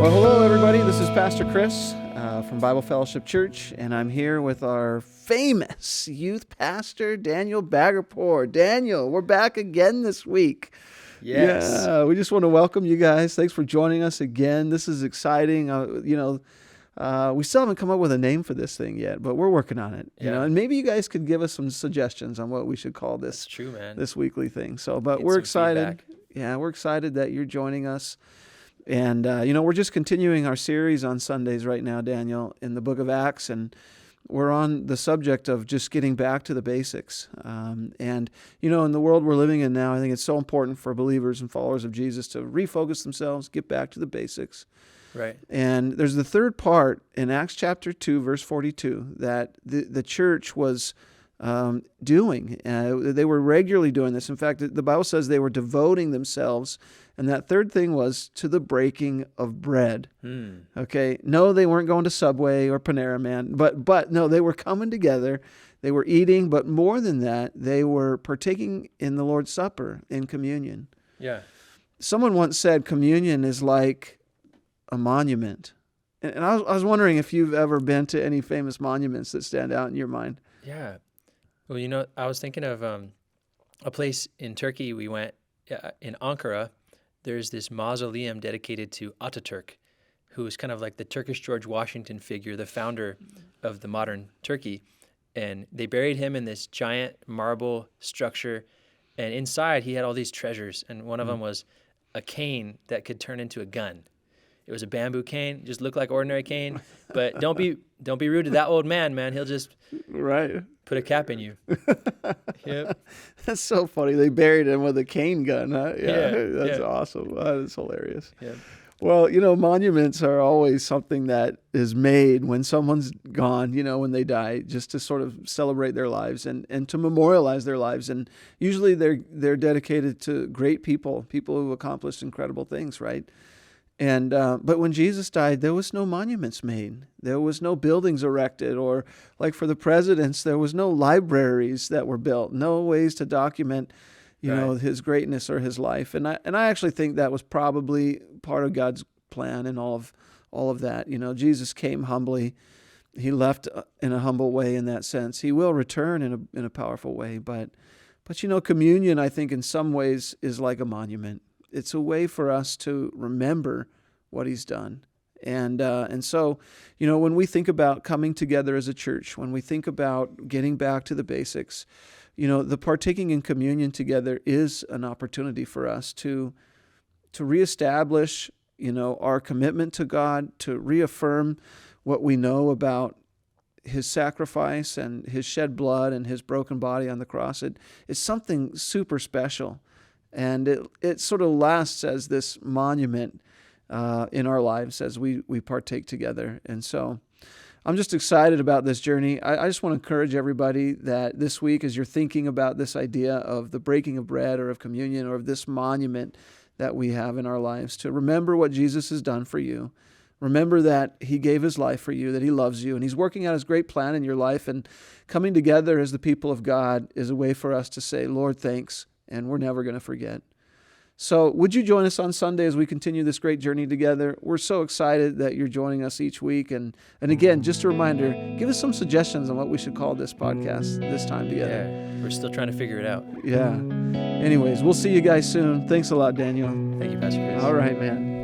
Well, hello, everybody. This is Pastor Chris from Bible Fellowship Church, and I'm here with our famous youth pastor, Daniel Bagherpour. Daniel, we're back again this week. Yes. Yeah, we just want to welcome you guys. Thanks for joining us again. This is exciting. We still haven't come up with a name for this thing yet, but we're working on it. You know, and maybe you guys could give us some suggestions on what we should call this. That's true, man. This weekly thing. But Get we're some excited. feedback. Yeah, we're excited that you're joining us. And, we're just continuing our series on Sundays right now, Daniel, in the book of Acts. And we're on the subject of just getting back to the basics. In the world we're living in now, I think it's so important for believers and followers of Jesus to refocus themselves, get back to the basics. Right. And there's the third part in Acts chapter 2, verse 42, that the church was doing. They were regularly doing this. In fact, the Bible says they were devoting themselves. And that third thing was to the breaking of bread. Okay. No, they weren't going to Subway or Panera, man. But no, they were coming together. They were eating. But more than that, they were partaking in the Lord's Supper, in communion. Yeah. Someone once said communion is like a monument. And I was wondering if you've ever been to any famous monuments that stand out in your mind. Yeah. Well, I was thinking of a place in Turkey we went, in Ankara. There's this mausoleum dedicated to Ataturk, who is kind of like the Turkish George Washington figure, the founder of the modern Turkey. And they buried him in this giant marble structure. And inside, he had all these treasures. And one of them was a cane that could turn into a gun. It was a bamboo cane, just looked like ordinary cane. But don't be rude to that old man. He'll just put a cap in you. Yep. That's so funny. They buried him with a cane gun, huh? That's awesome. That is hilarious. Yeah. Well, monuments are always something that is made when someone's gone, when they die, just to sort of celebrate their lives and to memorialize their lives. And usually they're dedicated to great people who accomplished incredible things, right? And but when Jesus died, there was no monuments made. There was no buildings erected, or like for the presidents, there was no libraries that were built. No ways to document, his greatness or his life. And I actually think that was probably part of God's plan in all of that. Jesus came humbly. He left in a humble way in that sense. He will return in a powerful way. But communion, I think, in some ways is like a monument. It's a way for us to remember what he's done. And so, when we think about coming together as a church, when we think about getting back to the basics, the partaking in communion together is an opportunity for us to reestablish, our commitment to God, to reaffirm what we know about his sacrifice and his shed blood and his broken body on the cross. It's something super special. And it sort of lasts as this monument in our lives as we partake together. And so I'm just excited about this journey. I just want to encourage everybody that this week, as you're thinking about this idea of the breaking of bread or of communion or of this monument that we have in our lives, to remember what Jesus has done for you. Remember that he gave his life for you, that he loves you, and he's working out his great plan in your life. And coming together as the people of God is a way for us to say, Lord, thanks. And we're never going to forget. So would you join us on Sunday as we continue this great journey together? We're so excited that you're joining us each week. And again, just a reminder, give us some suggestions on what we should call this podcast this time together. Yeah, we're still trying to figure it out. Yeah. Anyways, we'll see you guys soon. Thanks a lot, Daniel. Thank you, Pastor Chris. All right, man.